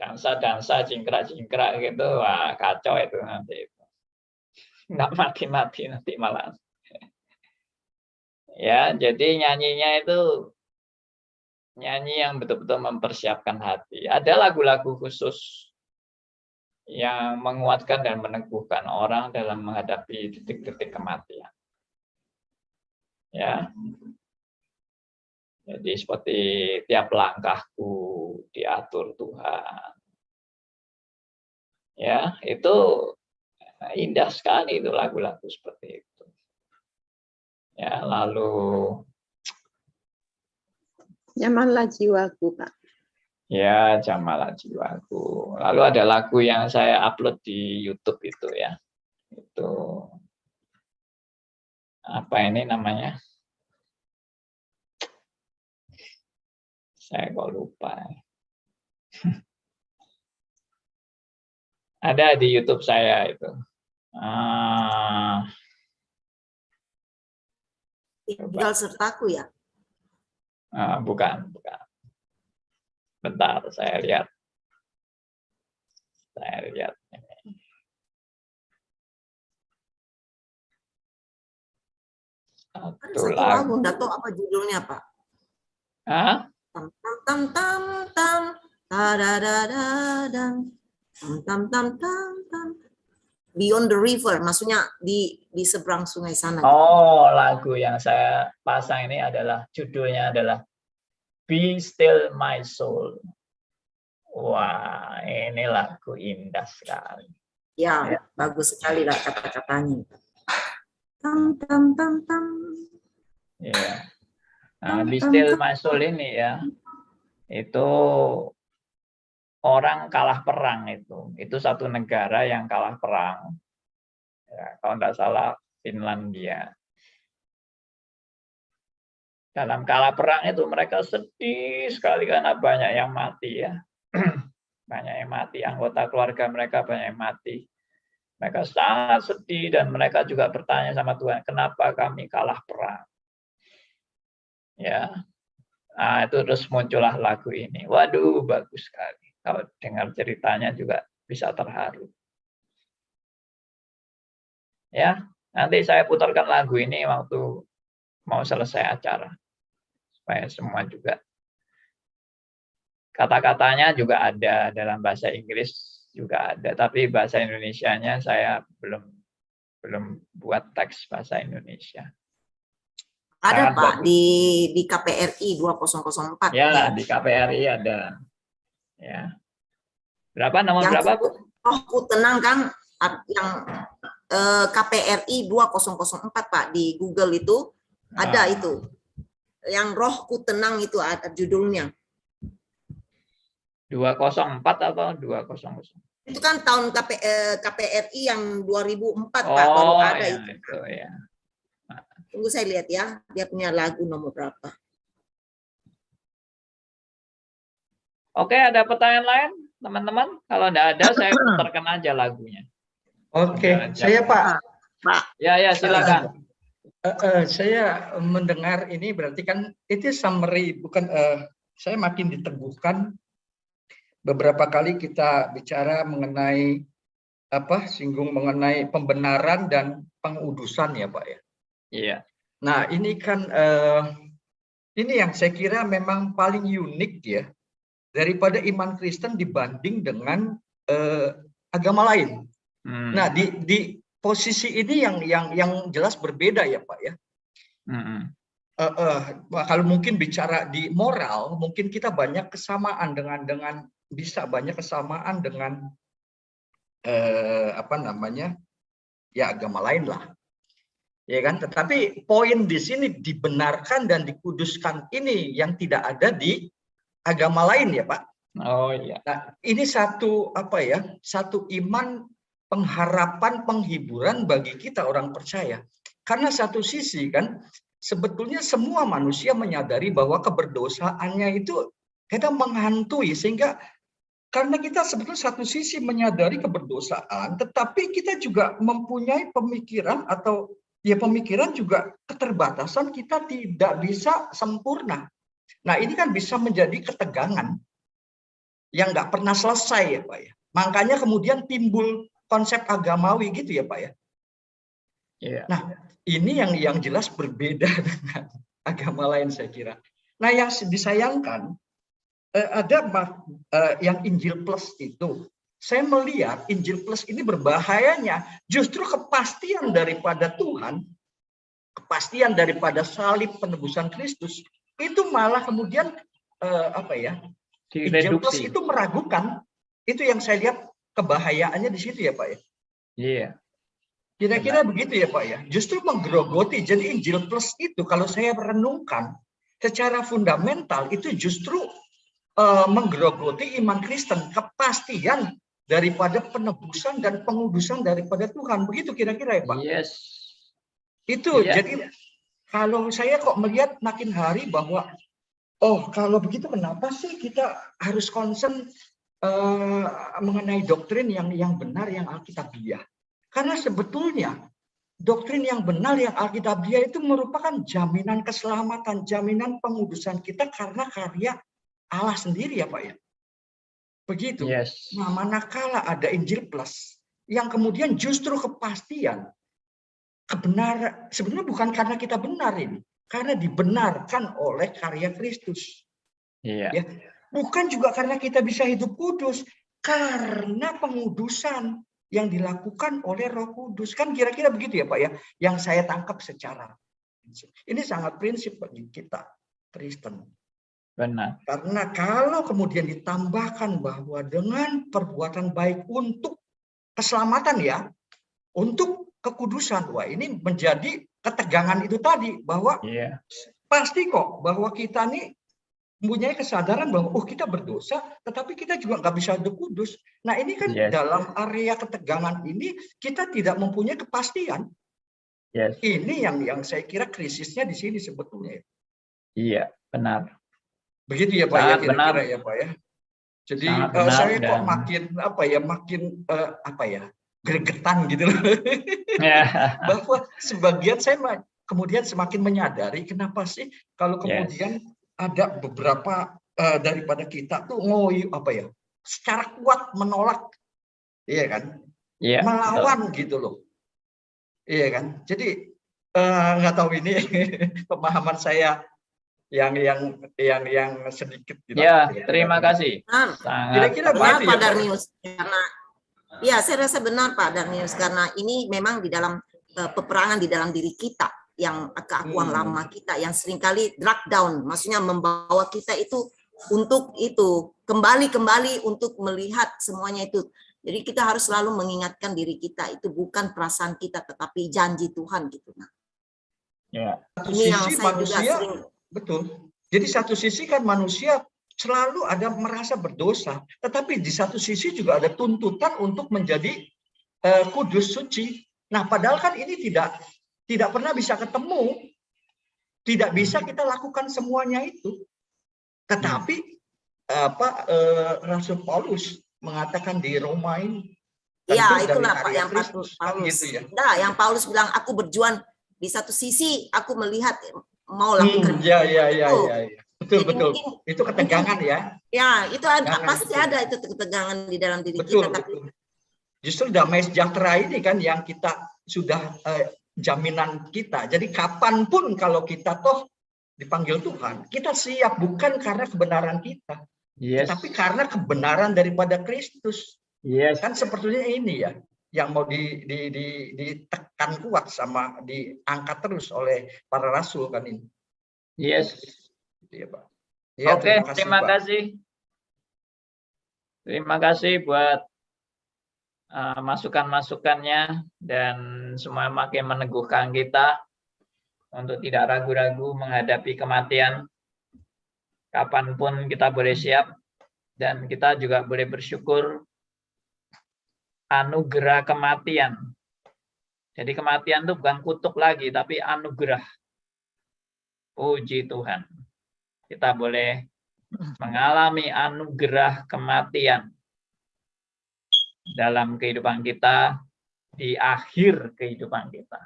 dansa-dansa, jingkrak-jingkrak gitu, wah kacau itu nanti. Nggak mati-mati nanti malah. Ya, jadi nyanyinya itu nyanyi yang betul-betul mempersiapkan hati. Ada lagu-lagu khusus yang menguatkan dan meneguhkan orang dalam menghadapi detik-detik kematian. Ya. Jadi seperti tiap langkahku diatur Tuhan. Ya, itu indah sekali itu lagu-lagu seperti itu. Ya, lalu Nyamanlah jiwaku, Pak. ya, jamalah jiwaku. Lalu ada lagu yang saya upload di YouTube itu ya. Itu apa ini namanya? Saya kok lupa. Ada di YouTube saya itu. Tinggal sertaku ya? Bukan. Bentar, saya lihat. Satu lagu, enggak tahu apa judulnya, Pak. Hah? Tam tam tam tam tam tam tam tam. Beyond the river, maksudnya di seberang sungai sana. Oh, lagu yang saya pasang ini adalah judulnya adalah Be Still My Soul. Wah, ini lagu indah sekali. Ya, bagus sekali lah kata-katanya. Tam tam tam tam. Ya. Nah, Be Still My Soul ini ya, itu orang kalah perang itu. Itu satu negara yang kalah perang. Ya, kalau tidak salah Finlandia. Dalam kalah perang itu mereka sedih sekali karena banyak yang mati ya. Banyak yang mati, anggota keluarga mereka banyak yang mati. Mereka sangat sedih dan mereka juga bertanya sama Tuhan, kenapa kami kalah perang? Ya, nah, itu terus muncullah lagu ini. Waduh, bagus sekali. Kalau dengar ceritanya juga bisa terharu. Ya, nanti saya putarkan lagu ini waktu mau selesai acara, supaya semua juga. Kata-katanya juga ada dalam bahasa Inggris juga ada, tapi bahasa Indonesianya saya belum buat teks bahasa Indonesia. Ada Sangat Pak bagus. di KPRI 2004. Ya, di KPRI ada. Ya. Berapa nomor Yang berapa, Bu? Rohku Tenang kan yang KPRI 2004 Pak di Google itu ada itu. Yang Rohku Tenang itu ada judulnya. 204 atau 200? Itu kan tahun KPRI yang 2004 Pak Oh, baru ada ya, itu. ya. Tunggu saya lihat ya, dia punya lagu nomor berapa. Oke, ada pertanyaan lain, teman-teman? Kalau tidak ada, saya putarkan aja lagunya. Oke, saya Pak. Ya, silakan. Saya mendengar ini berarti kan itu summary, bukan saya makin diteguhkan. Beberapa kali kita bicara mengenai singgung mengenai pembenaran dan pengudusan ya Pak ya. Iya. Nah ini kan ini yang saya kira memang paling unik ya daripada iman Kristen dibanding dengan agama lain. Nah di posisi ini yang jelas berbeda ya Pak ya. Kalau mungkin bicara di moral, mungkin kita banyak kesamaan dengan bisa banyak kesamaan dengan agama lain lah, ya kan? Tetapi poin di sini dibenarkan dan dikuduskan ini yang tidak ada di agama lain ya Pak. Oh iya. Nah, ini satu satu iman, pengharapan, penghiburan bagi kita orang percaya. Karena satu sisi kan sebetulnya semua manusia menyadari bahwa keberdosaannya itu kadang menghantui, sehingga karena kita sebetulnya satu sisi menyadari keberdosaan, tetapi kita juga mempunyai pemikiran atau pemikiran juga keterbatasan, kita tidak bisa sempurna. Nah ini kan bisa menjadi ketegangan yang nggak pernah selesai ya Pak ya. Makanya kemudian timbul konsep agamawi gitu ya Pak ya. Yeah. Nah ini yang jelas berbeda dengan agama lain saya kira. Nah yang disayangkan ada yang Injil Plus itu. Saya melihat Injil Plus ini berbahayanya justru kepastian daripada Tuhan, kepastian daripada salib penebusan Kristus itu malah kemudian Injil Plus itu meragukan. Itu yang saya lihat kebahayaannya di situ ya Pak ya. Iya. Kira-kira begitu ya Pak ya. Justru menggerogoti. Jadi Injil Plus itu kalau saya renungkan secara fundamental itu justru menggerogoti iman Kristen, kepastian daripada penebusan dan pengudusan daripada Tuhan. Begitu kira-kira ya Pak? Yes. Itu jadi kalau saya kok melihat makin hari bahwa kalau begitu kenapa sih kita harus concern mengenai doktrin yang benar, yang alkitabiah? Karena sebetulnya doktrin yang benar, yang alkitabiah itu merupakan jaminan keselamatan, jaminan pengudusan kita karena karya Allah sendiri ya Pak ya. Begitu. Yes. Nah, manakala ada Injil Plus yang kemudian justru kepastian kebenaran, sebenarnya bukan karena kita benar ini, karena dibenarkan oleh karya Kristus. Iya. Ya. Bukan juga karena kita bisa hidup kudus, karena pengudusan yang dilakukan oleh Roh Kudus. Kan kira-kira begitu ya Pak ya, yang saya tangkap secara prinsip. Ini sangat prinsip bagi kita Kristen. Benar. Karena kalau kemudian ditambahkan bahwa dengan perbuatan baik untuk keselamatan ya, untuk kekudusan, wah ini menjadi ketegangan itu tadi bahwa pasti kok bahwa kita nih mempunyai kesadaran bahwa kita berdosa, tetapi kita juga nggak bisa hidup kudus. Nah ini kan dalam area ketegangan ini kita tidak mempunyai kepastian. Ini yang saya kira krisisnya di sini sebetulnya. Iya, benar. Begitu ya Pak ya, kira-kira ya Pak ya. Jadi saya kok makin gregetan gitu loh. Bahwa sebagian saya kemudian semakin menyadari kenapa sih kalau kemudian ada beberapa daripada kita tuh secara kuat menolak, iya kan, melawan gitu loh, iya kan. Jadi nggak tahu ini pemahaman saya yang sedikit. Ya, terima kasih. Kira-kira benar Pak Darnius, karena saya rasa benar Pak Darnius, karena ini memang di dalam peperangan di dalam diri kita, yang keakuan lama kita yang seringkali drag down, maksudnya membawa kita itu untuk itu kembali untuk melihat semuanya itu. Jadi kita harus selalu mengingatkan diri kita itu bukan perasaan kita tetapi janji Tuhan gitu. Nah, ini yang saya juga sering. Betul. Jadi satu sisi kan manusia selalu ada merasa berdosa, tetapi di satu sisi juga ada tuntutan untuk menjadi kudus, suci. Nah, padahal kan ini tidak pernah bisa ketemu, tidak bisa kita lakukan semuanya itu. Tetapi Rasul Paulus mengatakan di Roma ini. Ya, itulah Pak yang Paulus. Gitu ya. Nah, yang Paulus bilang aku berjuang di satu sisi, aku melihat mau lakukan ya. Betul, Jadi betul. mungkin Itu ketegangan ya. ya itu ada, Jangan pasti gitu. ada itu ketegangan di dalam diri Betul, kita. Tapi betul. Justru damai sejahtera ini kan yang kita sudah jaminan kita. Jadi kapanpun kalau kita toh dipanggil Tuhan, kita siap bukan karena kebenaran kita, Yes. tapi karena kebenaran daripada Kristus. Yes. Kan sepertinya ini ya yang mau ditekan kuat sama diangkat terus oleh para rasul kan ini. Yes. Iya, Pak. Ya, Oke, terima Pak. kasih. Terima kasih buat masukan-masukannya dan semua makin meneguhkan kita untuk tidak ragu-ragu menghadapi kematian. Kapanpun kita boleh siap dan kita juga boleh bersyukur anugerah kematian. Jadi kematian itu bukan kutuk lagi, tapi anugerah. Puji Tuhan. Kita boleh mengalami anugerah kematian dalam kehidupan kita, di akhir kehidupan kita.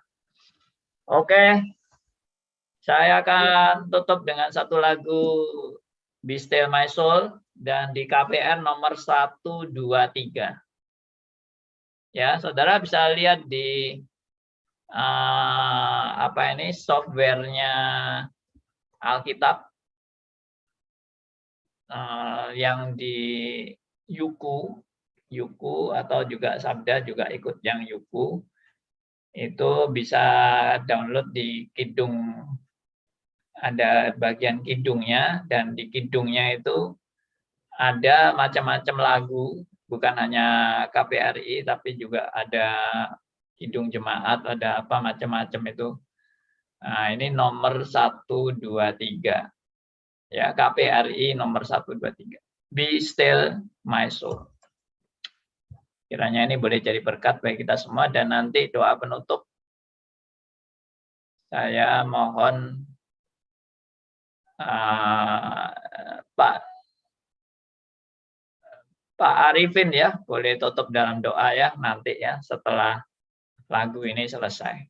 Oke, saya akan tutup dengan satu lagu Be Still My Soul dan di KPR nomor 123. Ya, saudara bisa lihat di softwarenya Alkitab yang di Yuku atau juga Sabda juga ikut yang Yuku, itu bisa download di Kidung, ada bagian kidungnya, dan di kidungnya itu ada macam-macam lagu, bukan hanya KPRI tapi juga ada kidung jemaat, ada apa macam-macam itu. Nah, ini nomor 123. Ya, KPRI nomor 123. Be Still My Soul. Kiranya ini boleh jadi berkat bagi kita semua, dan nanti doa penutup saya mohon Pak Arifin ya, boleh tutup dalam doa ya nanti ya setelah lagu ini selesai.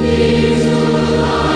Jesus.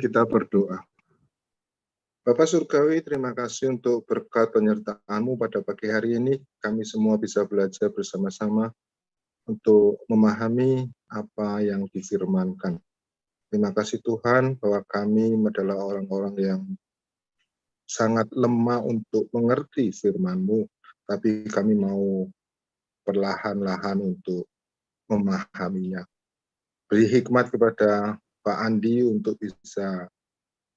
kita berdoa. Bapak Surgawi, terima kasih untuk berkat penyertaan-Mu pada pagi hari ini. Kami semua bisa belajar bersama-sama untuk memahami apa yang difirmankan. Terima kasih Tuhan bahwa kami adalah orang-orang yang sangat lemah untuk mengerti firman-Mu, tapi kami mau perlahan-lahan untuk memahaminya. Beri hikmat kepada Pak Andi untuk bisa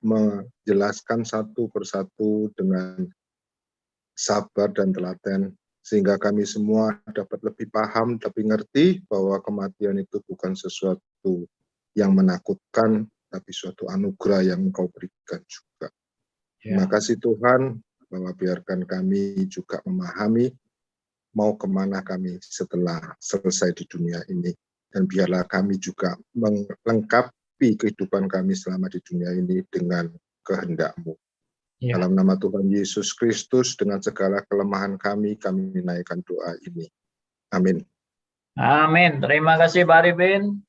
menjelaskan satu persatu dengan sabar dan telaten, sehingga kami semua dapat lebih paham, tapi ngerti bahwa kematian itu bukan sesuatu yang menakutkan, tapi suatu anugerah yang Engkau berikan juga. Terima kasih Tuhan, bahwa biarkan kami juga memahami mau kemana kami setelah selesai di dunia ini. Dan biarlah kami juga melengkapi kehidupan kami selama di dunia ini dengan kehendak-Mu. Dalam nama Tuhan Yesus Kristus, dengan segala kelemahan kami menaikkan doa ini. Amin. Amin. Terima kasih Pak Arifin.